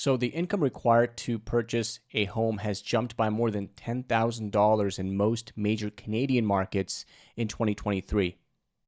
So the income required to purchase a home has jumped by more than $10,000 in most major Canadian markets in 2023.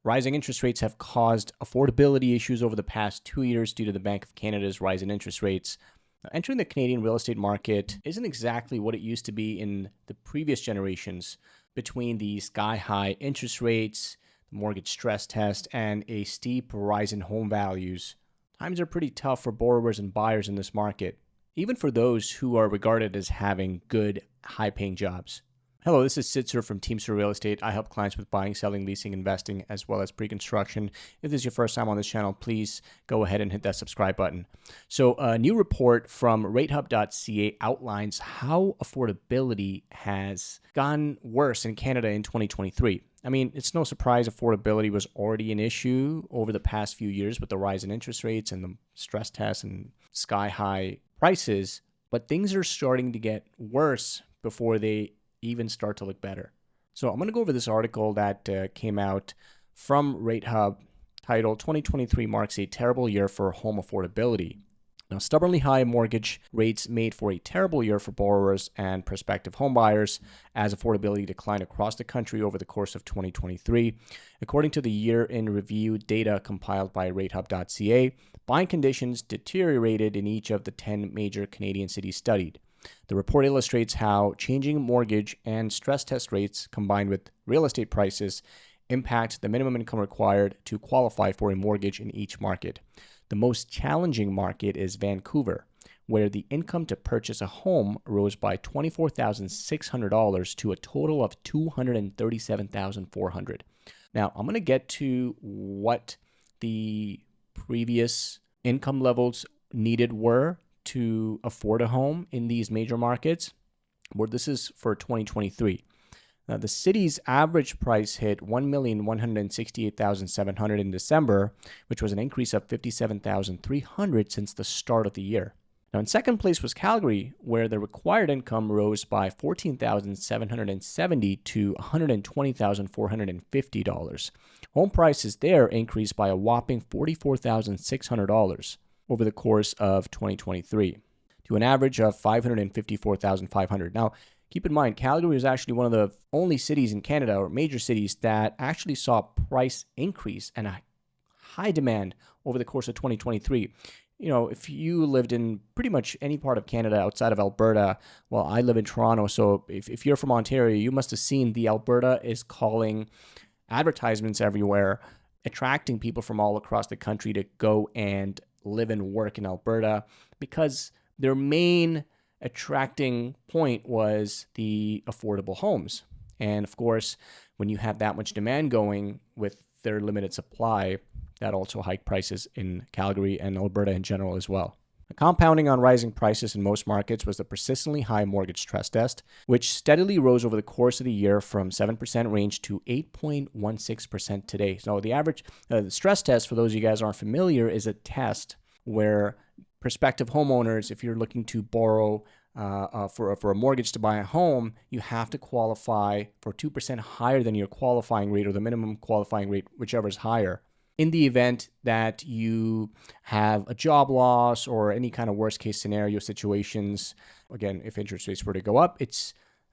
Rising interest rates have caused affordability issues over the past 2 years due to the Bank of Canada's rise in interest rates. Now, entering the Canadian real estate market isn't exactly what it used to be in the previous generations between the sky-high interest rates, the mortgage stress test, and a steep rise in home values. Times are pretty tough for borrowers and buyers in this market, even for those who are regarded as having good, high-paying jobs. Hello, this is Sitzer from Teamster Real Estate. I help clients with buying, selling, leasing, investing, as well as pre-construction. If this is your first time on this channel, please go ahead and hit that subscribe button. So a new report from ratehub.ca outlines how affordability has gotten worse in Canada in 2023. I mean, it's no surprise affordability was already an issue over the past few years with the rise in interest rates and the stress tests and sky-high prices, but things are starting to get worse before they even start to look better. So I'm going to go over this article that came out from RateHub titled 2023 Marks a Terrible Year for Home Affordability. Now, stubbornly high mortgage rates made for a terrible year for borrowers and prospective homebuyers as affordability declined across the country over the course of 2023. According to the year-in review data compiled by ratehub.ca, buying conditions deteriorated in each of the 10 major Canadian cities studied. The report illustrates how changing mortgage and stress test rates combined with real estate prices impact the minimum income required to qualify for a mortgage in each market. The most challenging market is Vancouver, where the income to purchase a home rose by $24,600 to a total of $237,400. Now, I'm going to get to what the previous income levels needed were to afford a home in these major markets, where this is for 2023. Now, the city's average price hit $1,168,700 in December, which was an increase of $57,300 since the start of the year. Now, in second place was Calgary, where the required income rose by $14,770 to $120,450. Home prices there increased by a whopping $44,600 over the course of 2023 to an average of $554,500. Now, keep in mind, Calgary is actually one of the only cities in Canada or major cities that actually saw price increase and a high demand over the course of 2023. You know, if you lived in pretty much any part of Canada outside of Alberta, well, I live in Toronto, so if you're from Ontario, you must have seen the Alberta is calling advertisements everywhere, attracting people from all across the country to go and live and work in Alberta, because their main attracting point was the affordable homes. And of course, when you have that much demand going with their limited supply, that also hiked prices in Calgary and Alberta in general as well. Compounding on rising prices in most markets was the persistently high mortgage stress test, which steadily rose over the course of the year from 7% range to 8.16% today. So the average the stress test, for those of you guys who aren't familiar, is a test where prospective homeowners, if you're looking to borrow for a mortgage to buy a home, you have to qualify for 2% higher than your qualifying rate or the minimum qualifying rate, whichever is higher. In the event that you have a job loss or any kind of worst case scenario situations, again, if interest rates were to go up, it's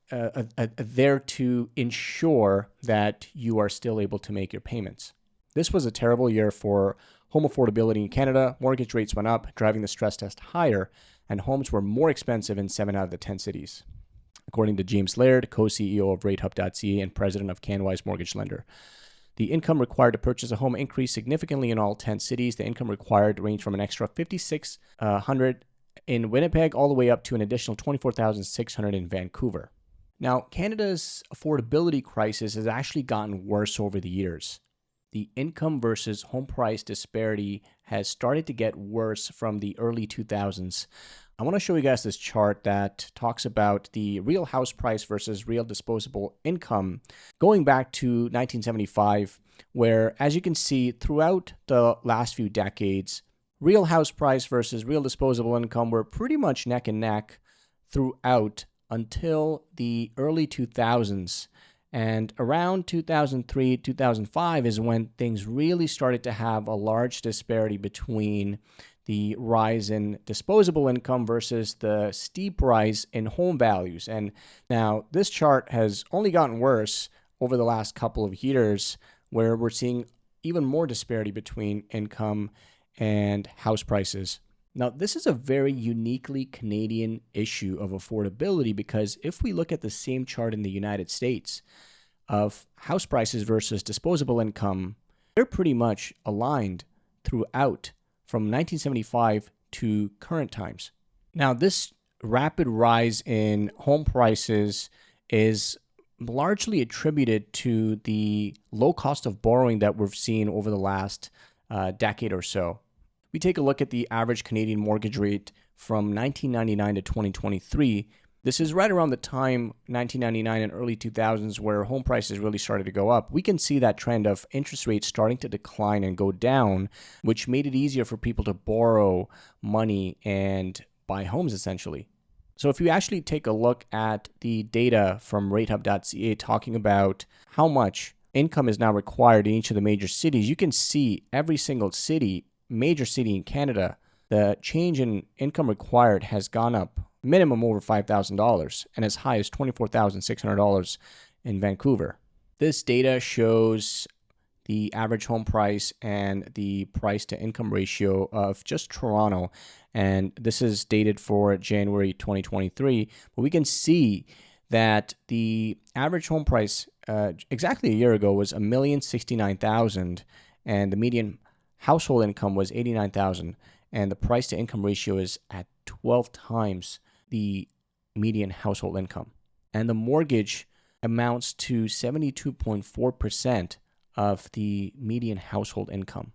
there to ensure that you are still able to make your payments. This was a terrible year for home affordability in Canada. Mortgage rates went up, driving the stress test higher, and homes were more expensive in 7 out of the 10 cities, according to James Laird, co-CEO of ratehub.ca and president of CanWise Mortgage Lender. The income required to purchase a home increased significantly in all 10 cities. The income required ranged from an extra $5,600 in Winnipeg all the way up to an additional $24,600 in Vancouver. Now, Canada's affordability crisis has actually gotten worse over the years. The income versus home price disparity has started to get worse from the early 2000s. I want to show you guys this chart that talks about the real house price versus real disposable income going back to 1975, where, as you can see, throughout the last few decades, real house price versus real disposable income were pretty much neck and neck throughout until the early 2000s. And around 2003, 2005 is when things really started to have a large disparity between the rise in disposable income versus the steep rise in home values. And now this chart has only gotten worse over the last couple of years, where we're seeing even more disparity between income and house prices. Now, this is a very uniquely Canadian issue of affordability, because if we look at the same chart in the United States of house prices versus disposable income, they're pretty much aligned throughout from 1975 to current times. Now, this rapid rise in home prices is largely attributed to the low cost of borrowing that we've seen over the last decade or so. We take a look at the average Canadian mortgage rate from 1999 to 2023. This is right around the time, 1999 and early 2000s, where home prices really started to go up. We can see that trend of interest rates starting to decline and go down, which made it easier for people to borrow money and buy homes, essentially. So if you actually take a look at the data from ratehub.ca talking about how much income is now required in each of the major cities, you can see every single major city in Canada, the change in income required has gone up minimum over $5,000 and as high as $24,600 in Vancouver. This data shows the average home price and the price to income ratio of just Toronto. And this is dated for January 2023. But we can see that the average home price exactly a year ago was $1,069,000, and the median household income was $89,000, and the price to income ratio is at 12 times the median household income. And the mortgage amounts to 72.4% of the median household income.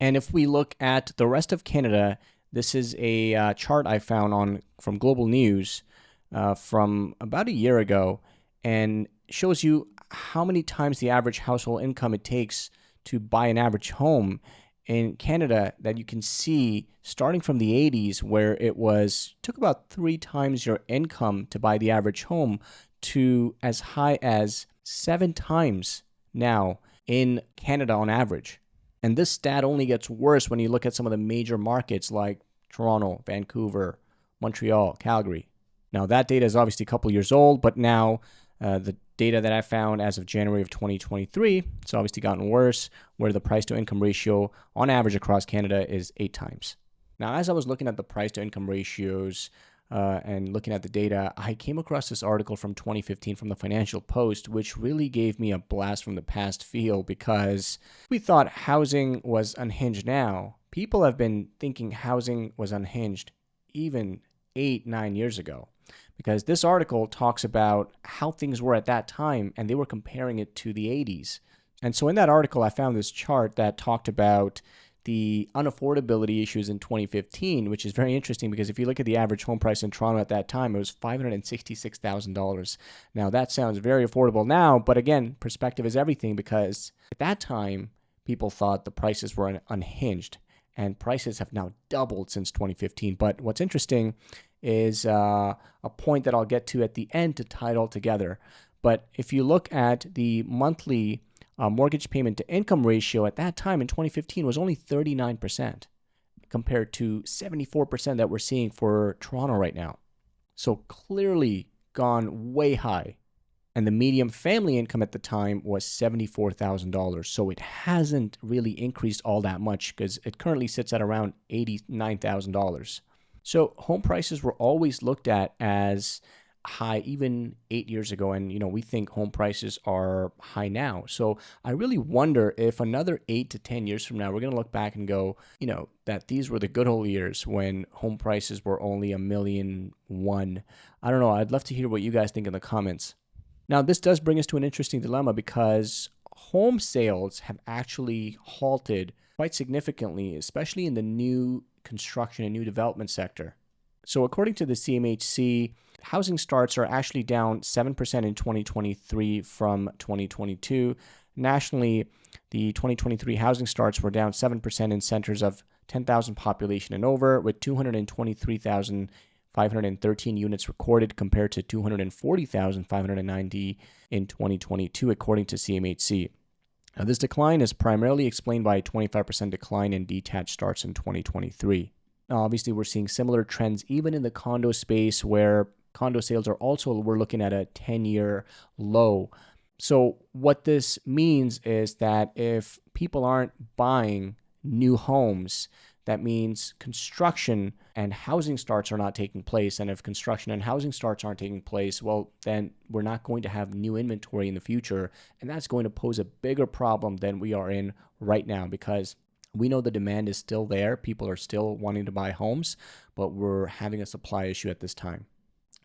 And if we look at the rest of Canada, this is a chart I found from Global News from about a year ago, and shows you how many times the average household income it takes to buy an average home in Canada, that you can see starting from the 80s, where took about 3 times your income to buy the average home, to as high as 7 times now in Canada on average. And this stat only gets worse when you look at some of the major markets like Toronto, Vancouver, Montreal, Calgary. Now, that data is obviously a couple years old, but now the data that I found as of January of 2023, it's obviously gotten worse, where the price to income ratio on average across Canada is 8 times. Now, as I was looking at the price to income ratios and looking at the data, I came across this article from 2015 from the Financial Post, which really gave me a blast from the past feel, because we thought housing was unhinged now. People have been thinking housing was unhinged even 8-9 years ago, because this article talks about how things were at that time, and they were comparing it to the 80s. And so in that article, I found this chart that talked about the unaffordability issues in 2015, which is very interesting, because if you look at the average home price in Toronto at that time, it was $566,000. Now, that sounds very affordable now, but again, perspective is everything, because at that time, people thought the prices were unhinged, and prices have now doubled since 2015. But what's interesting is a point that I'll get to at the end to tie it all together. But if you look at the monthly mortgage payment to income ratio at that time in 2015 was only 39%, compared to 74% that we're seeing for Toronto right now. So clearly gone way high. And the median family income at the time was $74,000. So it hasn't really increased all that much, because it currently sits at around $89,000. So home prices were always looked at as high even 8 years ago. And, we think home prices are high now. So I really wonder if another 8 to 10 years from now, we're going to look back and go, that these were the good old years when home prices were only $1.1 million. I don't know. I'd love to hear what you guys think in the comments. Now, this does bring us to an interesting dilemma, because home sales have actually halted quite significantly, especially in the new construction and new development sector. So according to the CMHC, housing starts are actually down 7% in 2023 from 2022. Nationally, the 2023 housing starts were down 7% in centers of 10,000 population and over, with 223,513 units recorded compared to 240,590 in 2022, according to CMHC. Now, this decline is primarily explained by a 25% decline in detached starts in 2023. Obviously, we're seeing similar trends even in the condo space where condo sales are also, we're looking at a 10-year low. So what this means is that if people aren't buying new homes, that means construction and housing starts are not taking place. And if construction and housing starts aren't taking place, well, then we're not going to have new inventory in the future. And that's going to pose a bigger problem than we are in right now, because we know the demand is still there. People are still wanting to buy homes, but we're having a supply issue at this time.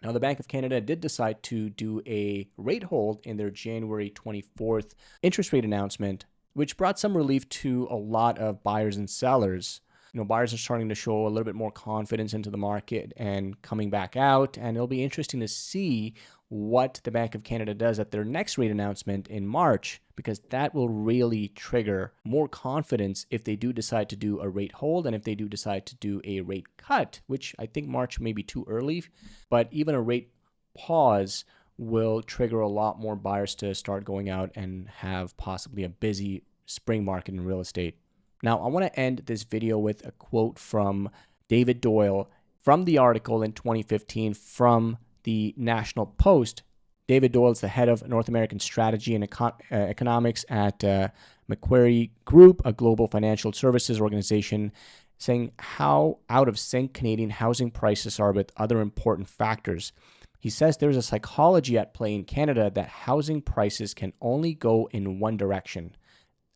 Now, the Bank of Canada did decide to do a rate hold in their January 24th interest rate announcement, which brought some relief to a lot of buyers and sellers. Buyers are starting to show a little bit more confidence into the market and coming back out, and it'll be interesting to see what the Bank of Canada does at their next rate announcement in March, because that will really trigger more confidence if they do decide to do a rate hold and if they do decide to do a rate cut, which I think March may be too early, but even a rate pause will trigger a lot more buyers to start going out and have possibly a busy spring market in real estate. Now, I want to end this video with a quote from David Doyle from the article in 2015 from the National Post. David Doyle is the head of North American strategy and economics at Macquarie Group, a global financial services organization, saying how out of sync Canadian housing prices are with other important factors. He says there's a psychology at play in Canada that housing prices can only go in one direction,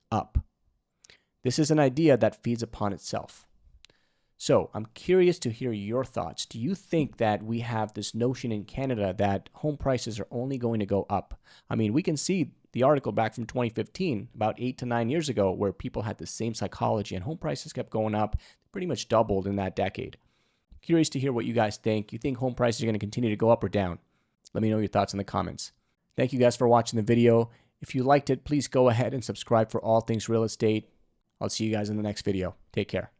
up. This is an idea that feeds upon itself. So I'm curious to hear your thoughts. Do you think that we have this notion in Canada that home prices are only going to go up? I mean, we can see the article back from 2015, about 8 to 9 years ago, where people had the same psychology and home prices kept going up, pretty much doubled in that decade. Curious to hear what you guys think. You think home prices are going to continue to go up or down? Let me know your thoughts in the comments. Thank you guys for watching the video. If you liked it, please go ahead and subscribe for all things real estate. I'll see you guys in the next video. Take care.